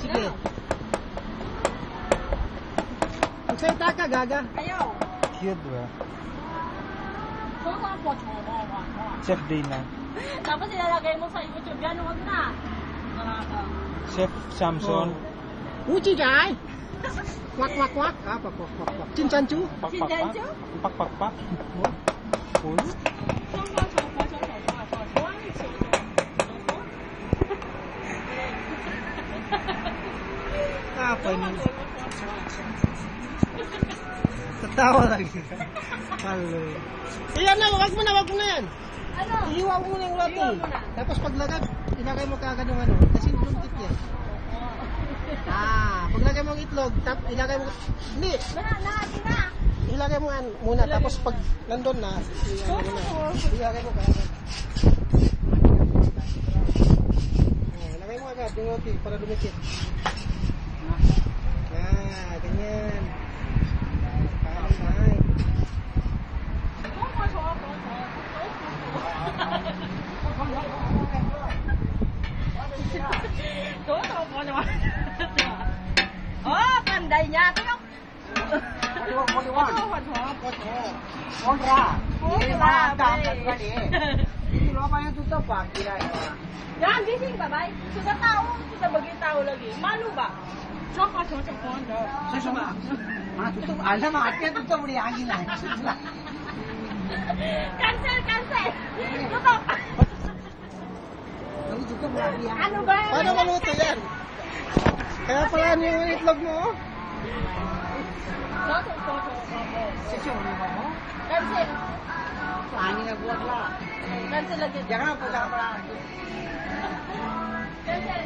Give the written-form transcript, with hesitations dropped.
Sige. Magsalita ka, Gaga. Ayaw. Cute ba? Kung po, Chef Dana. tapos ilalagay mo sa YouTube yan, huwag na. Chef Samson. Uchi jay. Kwak kwak kwak. Ah, kwak kwak kwak kwak. Chinchanchu. Chinjanchu? Pak. Ulo? Apa ini? Ketawa lagi. Halo. Iyan na, wag mo na yan. Ano? Iiwa mo muna yung ulat Iiwa eh. mo na. Tapos paglagay, ilagay mo kagad ng ano. Kasi luntit yan. Paglagay mo ang itlog, ilagay mo, hindi. Na. Ilagay mo yan muna, tapos pag nandun na, ilagay mo kagad. Ilagay mo agad yung roti para dumikit. Ganyan. Kain. Oh, pandai niya. Tingnan. Jangan bising ba, bay? Sudah tahu, sudah bagi tahu lagi. Malu ba? Coba. Cancel. Tutup. Ano ba? Paano maluto yan? Kaya pala ano yung itlog mo? Cancel. Cancel lagi. Jangan apa-apa. Cancel.